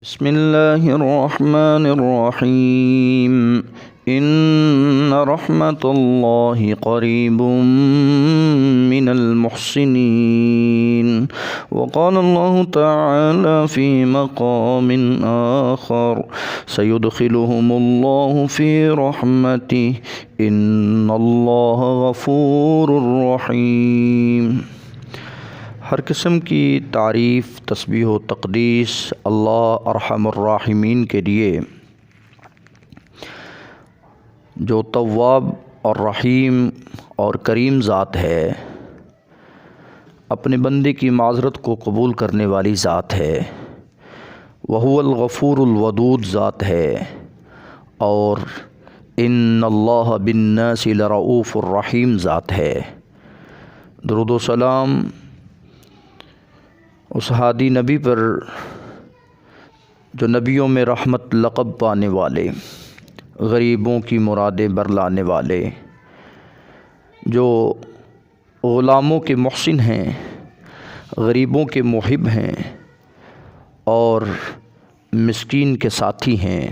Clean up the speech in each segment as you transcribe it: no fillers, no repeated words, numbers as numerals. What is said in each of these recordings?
بسم الله الرحمن الرحيم إن رحمة الله قريب من المحسنين وقال الله تعالى في مقام آخر سيدخلهم الله في رحمته إن الله غفور رحيم۔ ہر قسم کی تعریف، تسبیح و تقدیس اللہ ارحم الراحمین کے لیے، جو تواب اور رحیم اور کریم ذات ہے، اپنے بندے کی معذرت کو قبول کرنے والی ذات ہے، وہو الغفور الودود ذات ہے، اور ان اللہ بالناس لرؤوف الرحیم ذات ہے۔ درود و سلام اس ہادی نبی پر جو نبیوں میں رحمت لقب پانے والے، غریبوں کی مرادیں برلانے والے، جو غلاموں کے محسن ہیں، غریبوں کے محب ہیں اور مسکین کے ساتھی ہیں،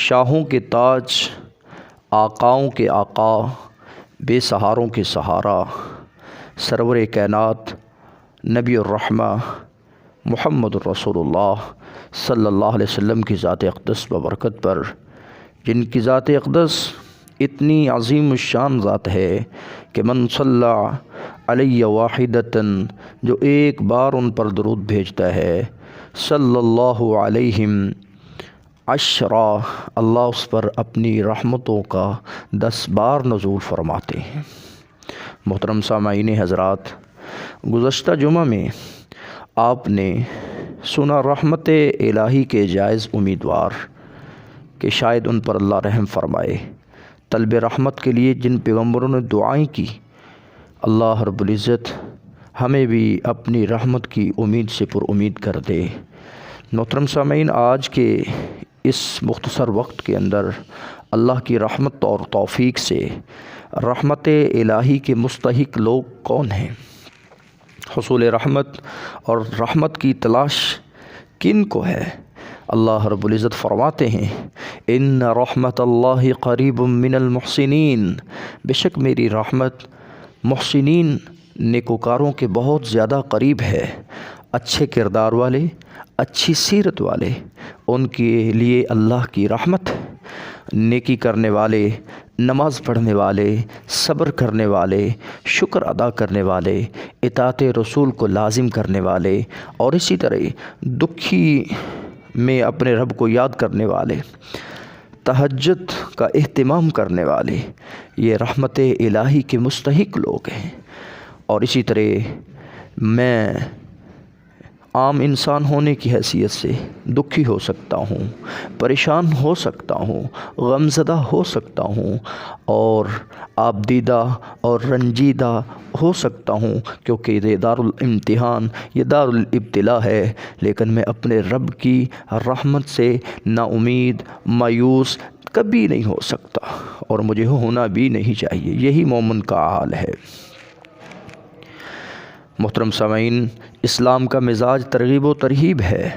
شاہوں کے تاج، آقاؤں کے آقا، بے سہاروں کے سہارا، سرور کائنات نبی الرحمہ محمد الرسول اللہ صلی اللہ علیہ وسلم کی ذات اقدس ببرکت پر، جن کی ذات اقدس اتنی عظیم الشان ذات ہے کہ من صلی علی واحدتاً، جو ایک بار ان پر درود بھیجتا ہے، صلی اللہ علیہم عشرہ، اللہ اس پر اپنی رحمتوں کا 10 بار نزول فرماتے ہیں۔ محترم سامعین حضرات، گزشتہ جمعہ میں آپ نے سنا رحمت الہی کے جائز امیدوار کہ شاید ان پر اللہ رحم فرمائے۔ طلب رحمت کے لیے جن پیغمبروں نے دعائیں کی، اللہ رب العزت ہمیں بھی اپنی رحمت کی امید سے پر امید کر دے۔ محترم سامعین، آج کے اس مختصر وقت کے اندر اللہ کی رحمت اور توفیق سے رحمت الہی کے مستحق لوگ کون ہیں، حصول رحمت اور رحمت کی تلاش کن کو ہے؟ اللہ رب العزت فرماتے ہیں، ان رحمت اللہ قریب من المحسنین، بے شک میری رحمت محسنین نیکوکاروں کے بہت زیادہ قریب ہے۔ اچھے کردار والے، اچھی سیرت والے، ان کے لیے اللہ کی رحمت ہے۔ نیکی کرنے والے، نماز پڑھنے والے، صبر کرنے والے، شکر ادا کرنے والے، اطاعت رسول کو لازم کرنے والے، اور اسی طرح دکھی میں اپنے رب کو یاد کرنے والے، تہجد کا اہتمام کرنے والے، یہ رحمت الہی کے مستحق لوگ ہیں۔ اور اسی طرح میں عام انسان ہونے کی حیثیت سے دکھی ہو سکتا ہوں، پریشان ہو سکتا ہوں، غمزدہ ہو سکتا ہوں، اور آبدیدہ اور رنجیدہ ہو سکتا ہوں، کیونکہ یہ دار الامتحان، یہ دار الابتلاء ہے، لیکن میں اپنے رب کی رحمت سے نا امید، مایوس کبھی نہیں ہو سکتا، اور مجھے ہونا بھی نہیں چاہیے۔ یہی مومن کا حال ہے۔ محترم سامعین، اسلام کا مزاج ترغیب و ترہیب ہے،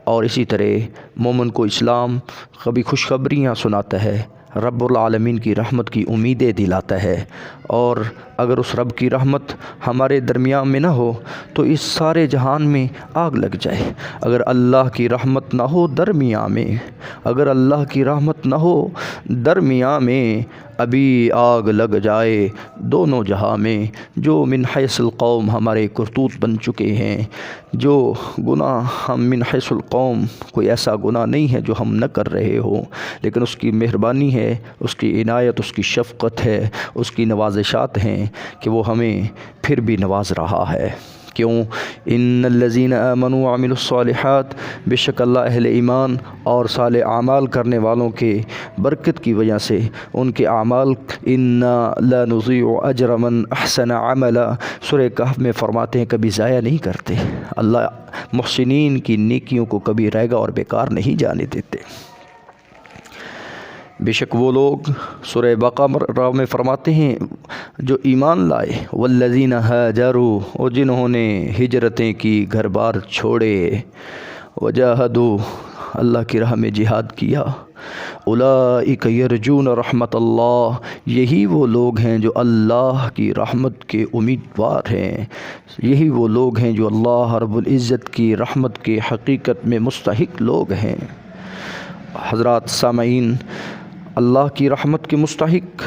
اور اسی طرح مومن کو اسلام کبھی خوشخبریاں سناتا ہے، رب العالمین کی رحمت کی امیدیں دلاتا ہے، اور اگر اس رب کی رحمت ہمارے درمیان میں نہ ہو تو اس سارے جہان میں آگ لگ جائے۔ اگر اللہ کی رحمت نہ ہو درمیان میں، اگر اللہ کی رحمت نہ ہو درمیان میں، ابھی آگ لگ جائے دونوں جہاں میں۔ جو من حیث القوم ہمارے کرتوت بن چکے ہیں، جو گناہ ہم من حیث القوم، کوئی ایسا گناہ نہیں ہے جو ہم نہ کر رہے ہوں، لیکن اس کی مہربانی ہے، اس کی عنایت، اس کی شفقت ہے، اس کی نوازشات ہیں کہ وہ ہمیں پھر بھی نواز رہا ہے۔ کیوں؟ ان الذین آمنوا وعملوا الصالحات، بے شک اللہ اہل ایمان اور صالح اعمال کرنے والوں کے برکت کی وجہ سے ان کے اعمال، انا لا نضیع اجر من احسن عملا، سورہ کہف میں فرماتے ہیں کبھی ضائع نہیں کرتے۔ اللہ محسنین کی نیکیوں کو کبھی رائگاں اور بیکار نہیں جانے دیتے۔ بے شک وہ لوگ، سورہ بقرہ میں فرماتے ہیں، جو ایمان لائے، والذین ہاجروا، اور جنہوں نے ہجرتیں کی، گھر بار چھوڑے، وجاہدوا، اللہ کی راہ میں جہاد کیا، اولئک یرجون رحمت اللہ، یہی وہ لوگ ہیں جو اللہ کی رحمت کے امیدوار ہیں، یہی وہ لوگ ہیں جو اللہ رب العزت کی رحمت کے حقیقت میں مستحق لوگ ہیں۔ حضرات سامعین، اللہ کی رحمت کے مستحق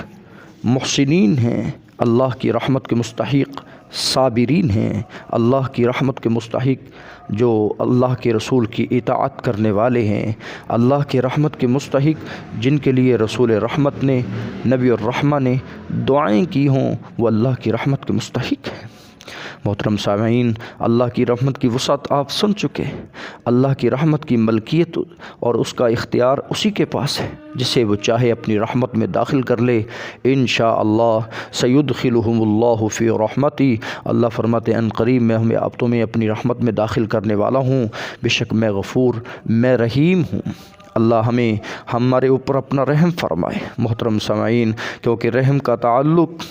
محسنین ہیں، اللہ کی رحمت کے مستحق صابرین ہیں، اللہ کی رحمت کے مستحق جو اللہ کے رسول کی اطاعت کرنے والے ہیں، اللہ کے رحمت کے مستحق جن کے لیے رسول رحمت نے، نبی الرحمہ نے دعائیں کی ہوں، وہ اللہ کی رحمت کے مستحق ہیں۔ محترم سامعین، اللہ کی رحمت کی وسعت آپ سن چکے، اللہ کی رحمت کی ملکیت اور اس کا اختیار اسی کے پاس ہے، جسے وہ چاہے اپنی رحمت میں داخل کر لے۔ انشاءاللہ سیدخلہم اللہ فی رحمتی، اللہ فرماتے ہیں ان قریب میں تمہیں اپنی رحمت میں داخل کرنے والا ہوں، بے شک میں غفور، میں رحیم ہوں۔ اللہ ہمارے اوپر اپنا رحم فرمائے۔ محترم سامعین، کیونکہ رحم کا تعلق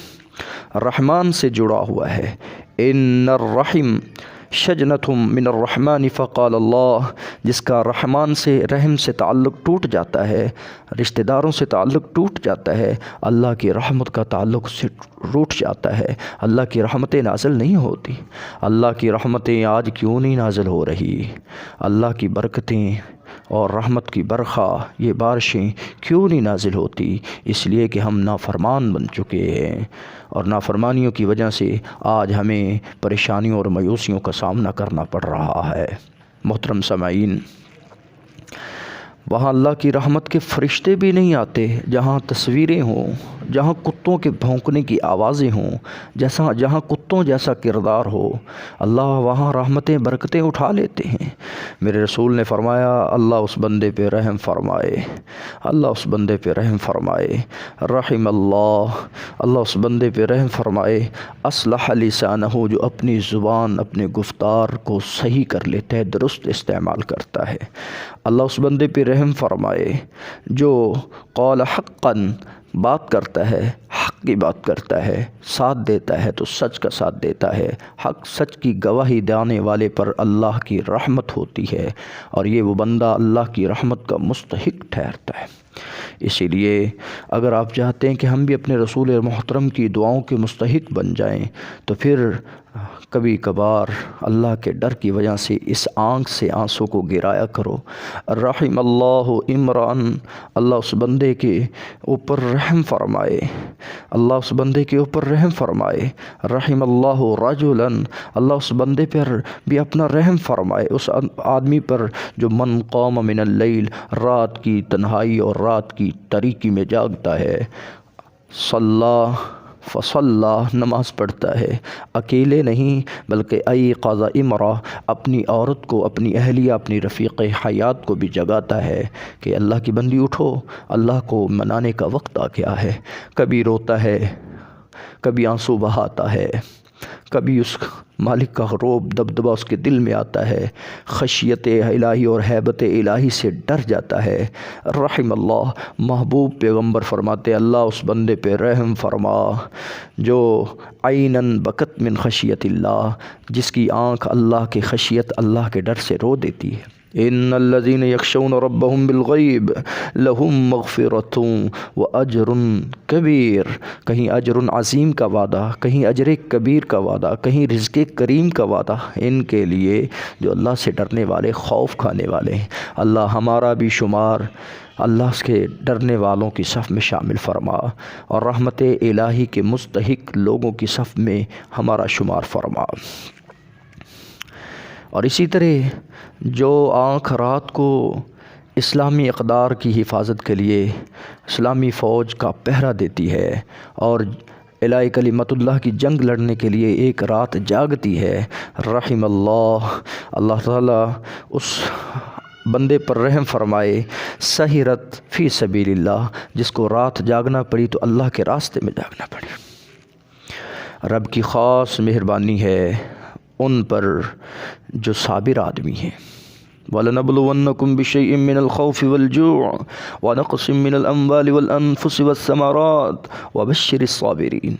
رحمان سے جڑا ہوا ہے۔ ان الرحم شجنۃ من الرحمن فقال اللہ، جس کا رحمان سے، رحم سے تعلق ٹوٹ جاتا ہے، رشتہ داروں سے تعلق ٹوٹ جاتا ہے، اللہ کی رحمت کا تعلق سے ٹوٹ جاتا ہے، اللہ کی رحمتیں نازل نہیں ہوتی۔ اللہ کی رحمتیں آج کیوں نہیں نازل ہو رہی؟ اللہ کی برکتیں اور رحمت کی برخا، یہ بارشیں کیوں نہیں نازل ہوتی؟ اس لیے کہ ہم نافرمان بن چکے ہیں، اور نافرمانیوں کی وجہ سے آج ہمیں پریشانیوں اور مایوسیوں کا سامنا کرنا پڑ رہا ہے۔ محترم سامعین، وہاں اللہ کی رحمت کے فرشتے بھی نہیں آتے جہاں تصویریں ہوں، جہاں کتوں کے بھونکنے کی آوازیں ہوں، جہاں کتوں جیسا کردار ہو، اللہ وہاں رحمتیں برکتیں اٹھا لیتے ہیں۔ میرے رسول نے فرمایا، اللہ اس بندے پہ رحم فرمائے، اللہ اس بندے پہ رحم فرمائے، رحم اللہ، اللہ اس بندے پہ رحم فرمائے، اصلح لسانہ، جو اپنی زبان، اپنے گفتار کو صحیح کر لیتا ہے، درست استعمال کرتا ہے۔ اللہ اس بندے پہ رحم فرمائے جو قول حقاً، بات کرتا ہے، حق کی بات کرتا ہے، ساتھ دیتا ہے تو سچ کا ساتھ دیتا ہے، حق سچ کی گواہی دینے والے پر اللہ کی رحمت ہوتی ہے، اور یہ وہ بندہ اللہ کی رحمت کا مستحق ٹھہرتا ہے۔ اسی لیے اگر آپ چاہتے ہیں کہ ہم بھی اپنے رسول محترم کی دعاؤں کے مستحق بن جائیں، تو پھر کبھی کبھار اللہ کے ڈر کی وجہ سے اس آنکھ سے آنسوں کو گرایا کرو۔ رحم اللہ عمران، اللہ اس بندے کے اوپر رحم فرمائے، اللہ اس بندے کے اوپر رحم فرمائے۔ رحم اللہ رجلاً، اللہ اس بندے پر بھی اپنا رحم فرمائے، اس آدمی پر جو من قام من اللیل، رات کی تنہائی اور رات کی تاریکی میں جاگتا ہے، صلی فصلی، نماز پڑھتا ہے، اکیلے نہیں بلکہ ایقظ امرأ، اپنی عورت کو، اپنی اہلیہ، اپنی رفیق حیات کو بھی جگاتا ہے کہ اللہ کی بندی اٹھو، اللہ کو منانے کا وقت آ گیا ہے۔ کبھی روتا ہے، کبھی آنسو بہاتا ہے، کبھی اس مالک کا روب دبدبہ اس کے دل میں آتا ہے، خشیت الہی اور ہیبت الہی سے ڈر جاتا ہے۔ رحم اللہ، محبوب پیغمبر فرماتے اللہ اس بندے پہ رحم فرما جو عیناً بکت من خشیت اللہ، جس کی آنکھ اللہ کے خشیت، اللہ کے ڈر سے رو دیتی ہے۔ ان الذين يخشون ربهم بالغیب لهم مغفرۃ واجر کبیر، کہیں اجر عظیم کا وعدہ، کہیں اجر کبیر کا وعدہ، کہیں رزق کریم کا وعدہ ان کے لیے جو اللہ سے ڈرنے والے، خوف کھانے والے ہیں۔ اللہ ہمارا بھی شمار اللہ کے ڈرنے والوں کی صف میں شامل فرما، اور رحمت الہی کے مستحق لوگوں کی صف میں ہمارا شمار فرما۔ اور اسی طرح جو آنکھ رات کو اسلامی اقدار کی حفاظت کے لیے اسلامی فوج کا پہرا دیتی ہے اور الہی کلمت اللہ کی جنگ لڑنے کے لیے ایک رات جاگتی ہے، رحم اللہ، اللہ تعالیٰ اس بندے پر رحم فرمائے، سہرت فی سبیل اللہ، جس کو رات جاگنا پڑی تو اللہ کے راستے میں جاگنا پڑی۔ رب کی خاص مہربانی ہے ان پر جو صابر آدمی ہیں، وَلَنَبْلُوَنَّكُمْ بِشَيْءٍ مِّنَ الْخَوْفِ وَالْجُوعِ وَنَقْصٍ مِّنَ الْأَمْوَالِ وَالْأَنفُسِ وَالثَّمَرَاتِ وَبَشِّرِ الصَّابِرِينَ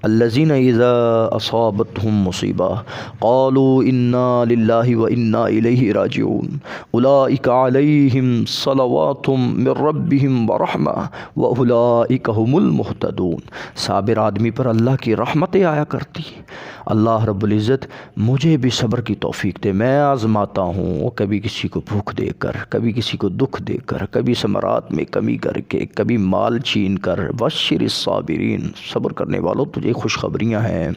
الَّذِينَ إِذَا أَصَابَتْهُم مُّصِيبَةٌ قَالُوا إِنَّا لِلَّهِ وَإِنَّا إِلَيْهِ راجعون أُولَٰئِكَ عَلَيْهِمْ صَلَوَاتٌ مِّن رَّبِّهِمْ وَرَحْمَةٌ وَأُولَٰئِكَ هُمُ الْمُهْتَدُونَ۔ صابر آدمی پر اللہ کی رحمتیں آیا کرتی۔ اللہ رب العزت مجھے بھی صبر کی توفیق دے، میں آزماتا ہوں، کبھی کسی کو بھوک دے کر، کبھی کسی کو دکھ دے کر، کبھی ثمرات میں کمی کر کے، کبھی مال چھین کر۔ بشر الصابرین، صبر کرنے والوں تجھے خوشخبریاں ہیں،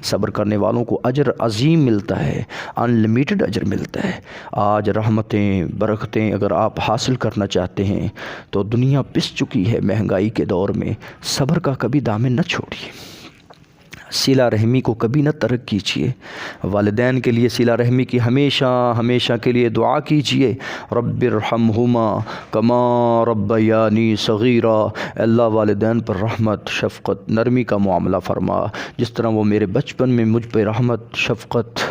صبر کرنے والوں کو اجر عظیم ملتا ہے، ان لمیٹڈ اجر ملتا ہے۔ آج رحمتیں برکتیں اگر آپ حاصل کرنا چاہتے ہیں تو دنیا پس چکی ہے مہنگائی کے دور میں، صبر کا کبھی دامن نہ چھوڑیے، صلہ رحمی کو کبھی نہ ترک کیجیے، والدین کے لیے صلہ رحمی کی ہمیشہ ہمیشہ کے لیے دعا کیجیے۔ رب ارحمہما کما ربیانی صغیرا، اللہ والدین پر رحمت شفقت نرمی کا معاملہ فرما، جس طرح وہ میرے بچپن میں مجھ پہ رحمت شفقت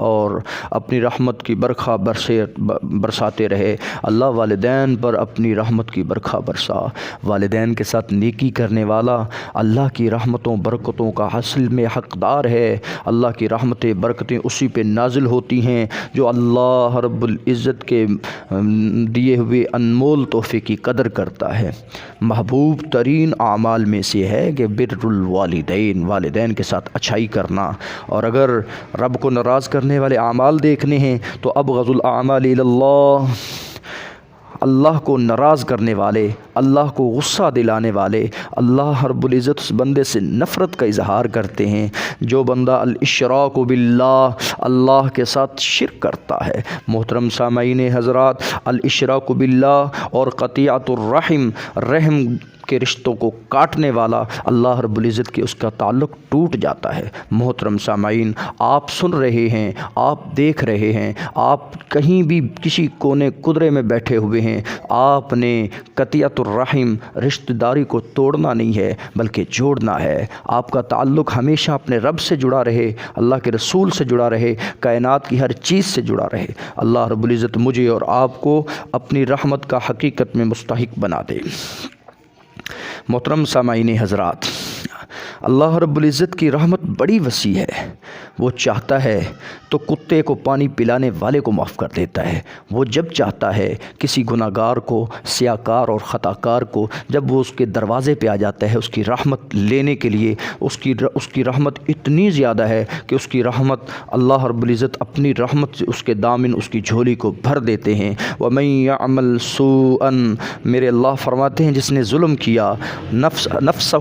اور اپنی رحمت کی برکھا برساتے رہے، اللہ والدین پر اپنی رحمت کی برکھا برسا۔ والدین کے ساتھ نیکی کرنے والا اللہ کی رحمتوں برکتوں کا حاصل میں حقدار ہے۔ اللہ کی رحمتیں برکتیں اسی پہ نازل ہوتی ہیں جو اللہ رب العزت کے دیے ہوئے انمول تحفے کی قدر کرتا ہے۔ محبوب ترین اعمال میں سے ہے کہ بر الوالدین، والدین کے ساتھ اچھائی کرنا، اور اگر رب کو ناراض کرنے والے اعمال دیکھنے ہیں تو ابغض الاعمال الی اللہ، اللہ کو ناراض کرنے والے، اللہ کو غصہ دلانے والے، اللہ رب العزت اس بندے سے نفرت کا اظہار کرتے ہیں جو بندہ الاشراک باللہ، اللہ کے ساتھ شرک کرتا ہے۔ محترم سامعین حضرات، الاشراک باللہ اور قطیعۃ الرحم، رحم کے رشتوں کو کاٹنے والا، اللہ رب العزت کے اس کا تعلق ٹوٹ جاتا ہے۔ محترم سامعین، آپ سن رہے ہیں، آپ دیکھ رہے ہیں، آپ کہیں بھی کسی کونے قدرے میں بیٹھے ہوئے ہیں، آپ نے قطیعۃ الرحم رشتہ داری کو توڑنا نہیں ہے بلکہ جوڑنا ہے۔ آپ کا تعلق ہمیشہ اپنے رب سے جڑا رہے، اللہ کے رسول سے جڑا رہے، کائنات کی ہر چیز سے جڑا رہے۔ اللہ رب العزت مجھے اور آپ کو اپنی رحمت کا حقیقت میں مستحق بنا دے۔ محترم سامعین حضرات، اللہ رب العزت کی رحمت بڑی وسیع ہے۔ وہ چاہتا ہے تو کتے کو پانی پلانے والے کو معاف کر دیتا ہے، وہ جب چاہتا ہے کسی گناہ گار کو، سیاہ کار اور خطا کار کو، جب وہ اس کے دروازے پہ آ جاتا ہے اس کی رحمت لینے کے لیے، اس کی رحمت اتنی زیادہ ہے کہ اس کی رحمت اللہ رب العزت اپنی رحمت سے اس کے دامن، اس کی جھولی کو بھر دیتے ہیں۔ وَمَن يَعْمَلْ سُوءًا، میرے اللہ فرماتے ہیں جس نے ظلم کیا نفسہ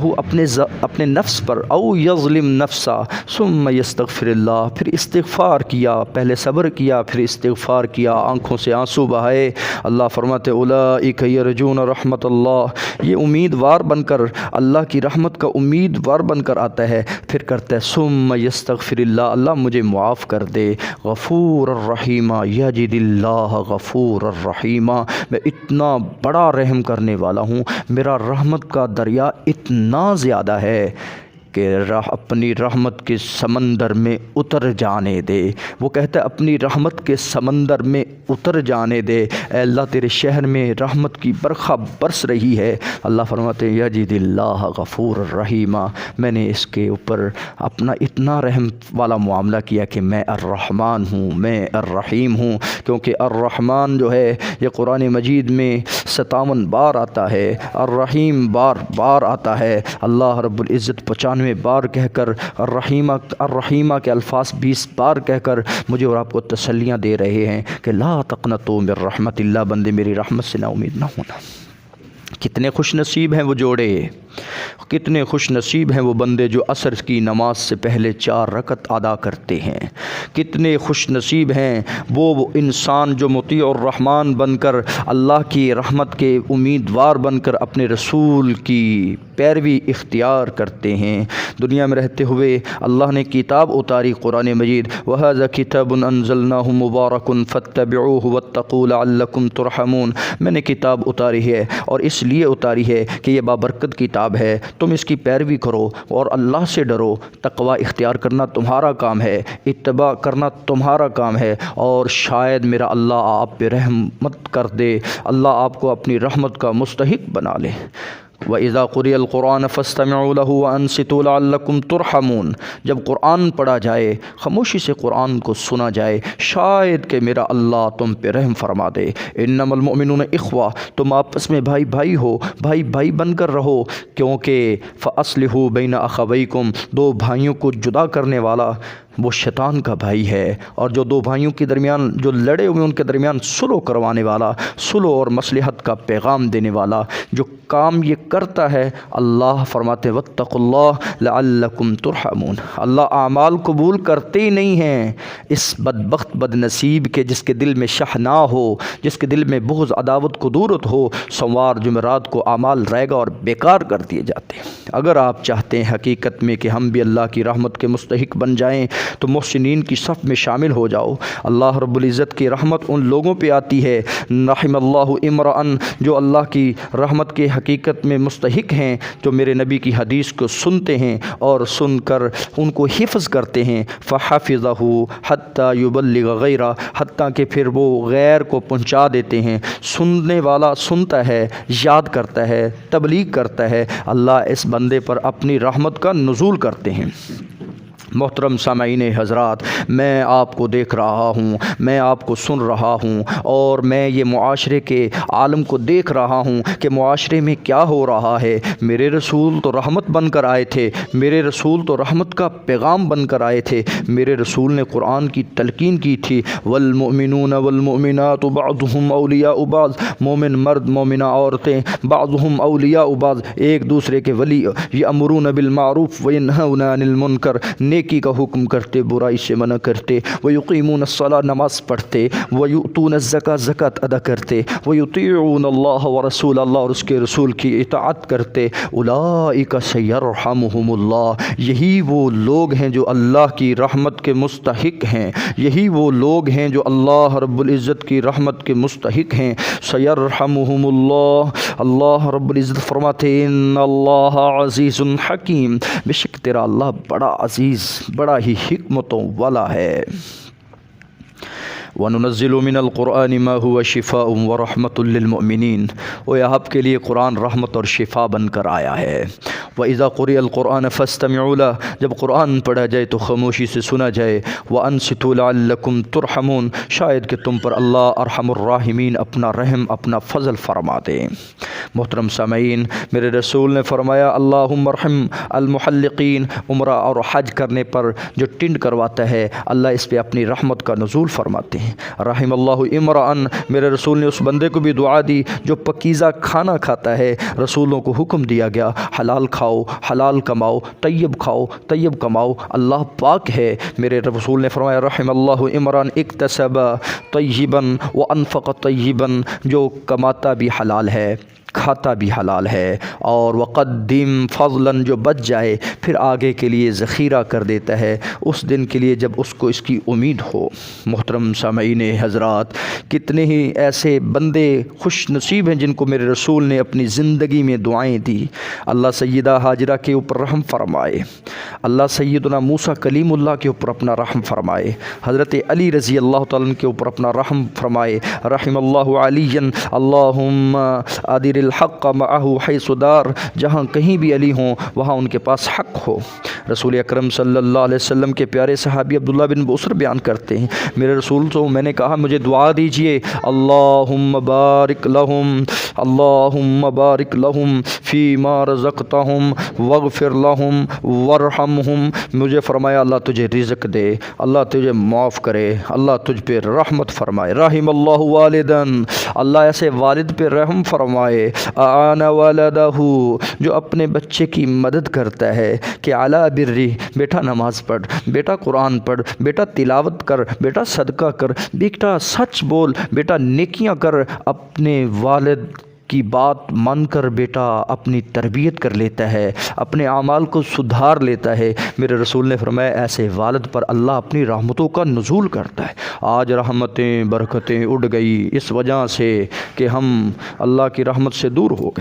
اپنے نفس پر، او یظلم نفسہ ثم یستغفر اللہ، پھر استغفار کیا، پہلے صبر کیا پھر استغفار کیا، آنکھوں سے آنسو بہائے، اللہ فرماتے اولئک یرجون رحمت اللہ، یہ امیدوار بن کر اللہ کی رحمت کا امیدوار بن کر آتا ہے، پھر کرتا ہے ثم یستغفر اللہ، اللہ مجھے معاف کر دے، غفور الرحیم یجد اللہ غفور الرحیم، میں اتنا بڑا رحم کرنے والا ہوں، میرا رحمت کا دریا اتنا زیادہ ہے کہ اپنی رحمت کے سمندر میں اتر جانے دے۔ وہ کہتا ہے اپنی رحمت کے سمندر میں اتر جانے دے، اے اللہ تیرے شہر میں رحمت کی برکھا برس رہی ہے۔ اللہ فرماتے ہیں یجد اللہ غفور الرحیم، میں نے اس کے اوپر اپنا اتنا رحم والا معاملہ کیا کہ میں الرحمن ہوں، میں الرحیم ہوں، کیونکہ الرحمن جو ہے یہ قرآن مجید میں 57 بار آتا ہے، الرحیم بار بار آتا ہے۔ اللہ رب العزت 95 بار کہہ کر الرحیمہ کے الفاظ 20 بار کہہ کر مجھے اور آپ کو تسلیاں دے رہے ہیں کہ لا تقنطوا من رحمت اللہ، بندے میری رحمت سے نا امید نہ ہونا۔ کتنے خوش نصیب ہیں وہ جوڑے، کتنے خوش نصیب ہیں وہ بندے جو عصر کی نماز سے پہلے 4 رکعت ادا کرتے ہیں، کتنے خوش نصیب ہیں وہ انسان جو مطیع الرحمن بن کر، اللہ کی رحمت کے امیدوار بن کر اپنے رسول کی پیروی اختیار کرتے ہیں۔ دنیا میں رہتے ہوئے اللہ نے کتاب اتاری قرآن مجید، وَهَذَا كِتَابٌ أَنزَلْنَاهُ مُبَارَكٌ فَاتَّبِعُوهُ وَاتَّقُوا لَعَلَّكُمْ تُرْحَمُونَ، میں نے کتاب اتاری ہے اور اس لیے اتاری ہے کہ یہ بابرکت کتاب کتاب ہے، تم اس کی پیروی کرو اور اللہ سے ڈرو۔ تقوی اختیار کرنا تمہارا کام ہے، اتباع کرنا تمہارا کام ہے، اور شاید میرا اللہ آپ پہ رحمت کر دے، اللہ آپ کو اپنی رحمت کا مستحق بنا لے۔ وَإِذَا قُرِئَ الْقُرْآنُ فَاسْتَمِعُوا لَهُ وَأَنصِتُوا لَعَلَّكُمْ تُرْحَمُونَ۔ جب قرآن پڑھا جائے خاموشی سے قرآن کو سنا جائے، شاید کہ میرا اللہ تم پہ رحم فرما دے۔ إِنَّمَا الْمُؤْمِنُونَ إِخْوَةٌ، تم آپس میں بھائی بھائی ہو، بھائی بھائی بن کر رہو، کیونکہ فَأَصْلِحُوا بَيْنَ أَخَوَيْكُمْ، دو بھائیوں کو جدا کرنے والا وہ شیطان کا بھائی ہے، اور جو دو بھائیوں کے درمیان جو لڑے ہوئے ان کے درمیان صلح کروانے والا، صلح اور مصلحت کا پیغام دینے والا جو کام یہ کرتا ہے، اللہ فرماتے واتقوا اللہ لعلکم ترحمون۔ اللہ اعمال قبول کرتے ہی نہیں ہیں اس بدبخت بد نصیب کے جس کے دل میں شحناء ہو، جس کے دل میں بغض عداوت قدورت ہو، سوار جمعرات کو اعمال رائے گا اور بیکار کر دیے جاتے ہیں۔ اگر آپ چاہتے ہیں حقیقت میں کہ ہم بھی اللہ کی رحمت کے مستحق بن جائیں تو محسنین کی صف میں شامل ہو جاؤ۔ اللہ رب العزت کی رحمت ان لوگوں پہ آتی ہے، رحم اللہ امرأن، جو اللہ کی رحمت کے حقیقت میں مستحق ہیں، جو میرے نبی کی حدیث کو سنتے ہیں اور سن کر ان کو حفظ کرتے ہیں، فحفظہ حتی یبلغ غیرہ، حتیٰ کہ پھر وہ غیر کو پہنچا دیتے ہیں۔ سننے والا سنتا ہے، یاد کرتا ہے، تبلیغ کرتا ہے، اللہ اس بندے پر اپنی رحمت کا نزول کرتے ہیں۔ محترم سامعین حضرات، میں آپ کو دیکھ رہا ہوں، میں آپ کو سن رہا ہوں، اور میں یہ معاشرے کے عالم کو دیکھ رہا ہوں کہ معاشرے میں کیا ہو رہا ہے۔ میرے رسول تو رحمت بن کر آئے تھے، میرے رسول تو رحمت کا پیغام بن کر آئے تھے، میرے رسول نے قرآن کی تلقین کی تھی، والمؤمنون والمؤمنات بعضهم اولیاء بعض، مومن مرد مومنہ عورتیں بعضهم اولیاء بعض، ایک دوسرے کے ولی، یأمرون بالمعروف وینہون عن المنکر، نیکی کا حکم کرتے، برائی سے منع کرتے، ویقیمون الصلاۃ، نماز پڑھتے، ویؤتون الزکاۃ، زکوٰۃ ادا کرتے، ویطیعون اللہ ورسول، اللہ اور اس کے رسول کی اطاعت کرتے، اولئک سیرحمہم اللہ، یہی وہ لوگ ہیں جو اللہ کی رحمت کے مستحق ہیں، یہی وہ لوگ ہیں جو اللہ رب العزت کی رحمت کے مستحق ہیں۔ سیرحمہم اللہ، اللہ رب العزت فرماتے ان اللہ عزیز حکیم، بے شک تیرا اللہ بڑا عزیز، بڑا ہی حکمتوں والا ہے۔ وَنُنَزِّلُ مِنَ الْقُرْآنِ مَا هُوَ شِفَاءٌ وَرَحْمَةٌ لِّلْمُؤْمِنِينَ، وہ آپ کے لیے قرآن رحمت اور شفا بن کر آیا ہے۔ وَإِذَا قُرِئَ الْقُرْآنُ فَاسْتَمِعُوا لَهُ، جب قرآن پڑھا جائے تو خاموشی سے سنا جائے، وَأَنصِتُوا لَعَلَّكُمْ تُرْحَمُونَ، شاید کہ تم پر اللہ ارحم الراحمین اپنا رحم، اپنا فضل فرما دے۔ محترم سامعین، میرے رسول نے فرمایا اللہم ارحم المحلقین، عمرہ اور حج کرنے پر جو ٹنڈ کرواتا ہے اللہ اس پہ اپنی رحمت کا نزول فرماتے ہیں۔ رحم اللہ امرأن، میرے رسول نے اس بندے کو بھی دعا دی جو پکیزہ کھانا کھاتا ہے۔ رسولوں کو حکم دیا گیا حلال کھاؤ، حلال کماؤ، طیب کھاؤ، طیب کماؤ، اللہ پاک ہے۔ میرے رسول نے فرمایا رحم اللہ امرأن اکتسب طیبا وانفق طیبا، جو کماتا بھی حلال ہے، کھاتا بھی حلال ہے، اور وقدم فضلا، جو بچ جائے پھر آگے کے لیے ذخیرہ کر دیتا ہے اس دن کے لیے جب اس کو اس کی امید ہو۔ محترم سامعین حضرات، کتنے ہی ایسے بندے خوش نصیب ہیں جن کو میرے رسول نے اپنی زندگی میں دعائیں دی۔ اللہ سیدہ ہاجرہ کے اوپر رحم فرمائے، اللہ سیدنا موسیٰ کلیم اللہ کے اوپر اپنا رحم فرمائے، حضرت علی رضی اللہ تعالیٰ عنہ کے اوپر اپنا رحم فرمائے۔ رحم اللہ علی، اللہم ادر الحق معہ حیث دار، جہاں کہیں بھی علی ہوں وہاں ان کے پاس حق ہو۔ رسول اکرم صلی اللہ علیہ وسلم کے پیارے صحابی عبداللہ بن بصر بیان کرتے ہیں، میرے رسول تو میں نے کہا مجھے دعا دیجئے، اللہم بارک لہم، اللہم بارک لہم فیما رزقتہم واغفر لہم وارحمہم، مجھے فرمایا اللہ تجھے رزق دے، اللہ تجھے معاف کرے، اللہ تجھ پہ رحمت فرمائے۔ رحم اللہ والدن، اللہ ایسے والد پہ رحم فرمائے، اعان والدہ، جو اپنے بچے کی مدد کرتا ہے کہ علی بری، بیٹا نماز پڑھ، بیٹا قرآن پڑھ، بیٹا تلاوت کر، بیٹا صدقہ کر، بیٹا سچ بول، بیٹا نیکیاں کر، اپنے والد کی بات مان کر بیٹا اپنی تربیت کر لیتا ہے، اپنے اعمال کو سدھار لیتا ہے۔ میرے رسول نے فرمایا ایسے والد پر اللہ اپنی رحمتوں کا نزول کرتا ہے۔ آج رحمتیں برکتیں اڑ گئی اس وجہ سے کہ ہم اللہ کی رحمت سے دور ہو گئے۔